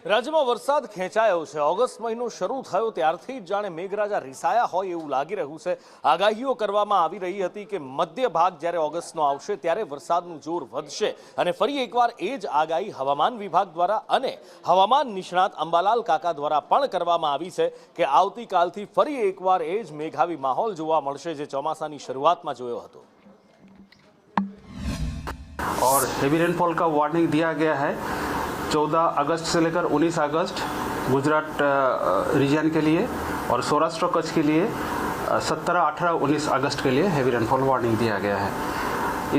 રાજ્યમાં વરસાદ ખેંચાયો છે। ઓગસ્ટ મહિનો શરૂ થયો ત્યારથી જ જાણે મેઘરાજા રીસાયા હોય એવું લાગી રહ્યું છે। આગાહીઓ કરવામાં આવી રહી હતી કે મધ્ય ભાગ જ્યારે ઓગસ્ટનો આવશે ત્યારે વરસાદનું જોર વધશે અને ફરી એકવાર એ જ આગાહી હવામાન વિભાગ દ્વારા અને હવામાન નિષ્ણાત અંબાલાલ કાકા દ્વારા પણ કરવામાં આવી છે કે આવતીકાલથી ફરી એકવાર એ જ મેઘાવી માહોલ જોવા મળશે જે ચોમાસાની શરૂઆતમાં જોયો હતો। और हेवी रेनफॉल का वार्निंग दिया गया है 14 अगस्त से लेकर 19 अगस्त गुजरात रीजन के लिए और सौराष्ट्र कच्छ के लिए 17, 18, 19 अगस्त के लिए हेवी रेनफॉल वार्निंग दिया गया है।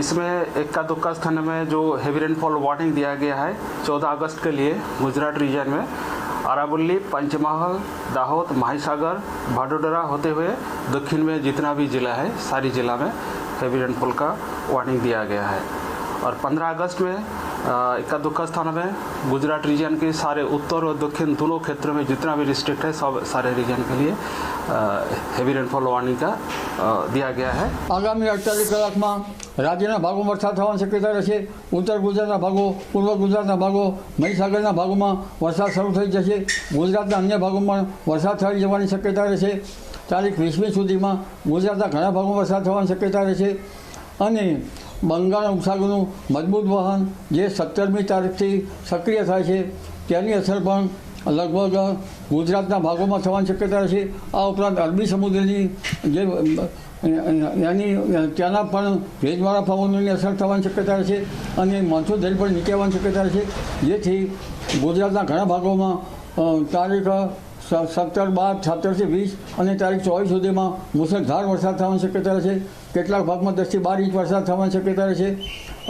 इसमें इक्का दुक्का स्थान में जो हेवी रेनफॉल वार्निंग दिया गया है 14 अगस्त के लिए गुजरात रीजन में अरावली, पंचमहल, दाहोद, महासागर, भाडोदरा होते हुए दक्षिण में जितना भी ज़िला है सारी ज़िला में हेवी रेनफॉल का वार्निंग दिया गया है। और 15 अगस्त में इक्का दुक्का स्थान में गुजरात रीजन के सारे उत्तर और दक्षिण दोनों क्षेत्रों में जितना भी डिस्ट्रिक्ट है सब सारे रीजन के लिए हेवी रेनफॉल वार्निंग का दिया गया है। आगामी 48 કલાકમાં રાજ્યના ભાગોમાં વરસાદ થવાની શક્યતા રહેશે। ઉત્તર ગુજરાતના ભાગો, પૂર્વ ગુજરાતના ભાગો, મહીસાગરના ભાગોમાં વરસાદ શરૂ થઈ જશે। ગુજરાતના અન્ય ભાગોમાં વરસાદ થઈ જવાની શક્યતા રહેશે। તારીખ 20મી સુધીમાં ગુજરાતના ઘણા ભાગોમાં વરસાદ થવાની શક્યતા રહેશે અને બંગાળ ઉપસાગરનું મજબૂત વહન જે 17મી તારીખથી સક્રિય થાય છે તેની અસર પણ લગભગ ગુજરાતના ભાગોમાં થવાની શક્યતા રહેશે। આ ઉપરાંત અરબી સમુદ્રની જે ત્યાંના પણ ભેજવાળા પવનોની અસર થવાની શક્યતા રહેશે અને મોન્સૂન ધરી પણ નીચે આવવાની શક્યતા રહેશે જેથી ગુજરાતના ઘણા ભાગોમાં તારીખ 17, 12, 17થી 20 અને તારીખ 24 સુધીમાં મુસળધાર વરસાદ થવાની શક્યતા રહેશે। કેટલાક ભાગમાં 10 થી 12 ઇંચ વરસાદ થવાની શક્યતા રહેશે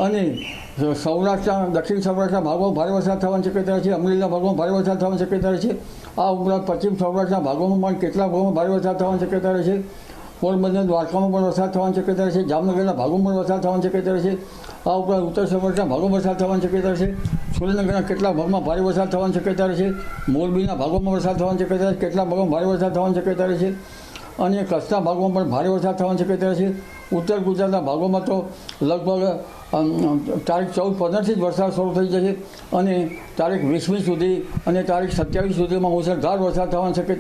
અને સૌરાષ્ટ્ર, દક્ષિણ સૌરાષ્ટ્રના ભાગોમાં ભારે વરસાદ થવાની શક્યતા રહેશે। અમરેલીના ભાગોમાં ભારે વરસાદ થવાની શક્યતા રહેશે। આ ઉપરાંત પશ્ચિમ સૌરાષ્ટ્રના ભાગોમાં પણ કેટલાક ભાગોમાં ભારે વરસાદ થવાની શક્યતા રહેશે। પોરબંદર, દ્વારકામાં પણ વરસાદ થવાની શક્યતા રહેશે। જામનગરના ભાગોમાં પણ વરસાદ થવાની શક્યતા રહેશે। આ ઉપરાંત ઉત્તર સૌરાષ્ટ્રના ભાગોમાં વરસાદ થવાની શક્યતા રહેશે। સુરેન્દ્રનગરના કેટલાક ભાગમાં ભારે વરસાદ થવાની શક્યતા રહેશે। મોરબીના ભાગોમાં વરસાદ થવાની શક્યતા રહેશે। કેટલાક ભાગોમાં ભારે વરસાદ થવાની શક્યતા રહેશે અને કચ્છના ભાગોમાં પણ ભારે વરસાદ થવાની શક્યતા રહેશે। ઉત્તર ગુજરાતના ભાગોમાં તો લગભગ તારીખ 14-15થી જ વરસાદ શરૂ થઈ જશે અને તારીખ 20મી સુધી અને તારીખ 27 સુધીમાં મુસળધાર વરસાદ થવાની શક્યતા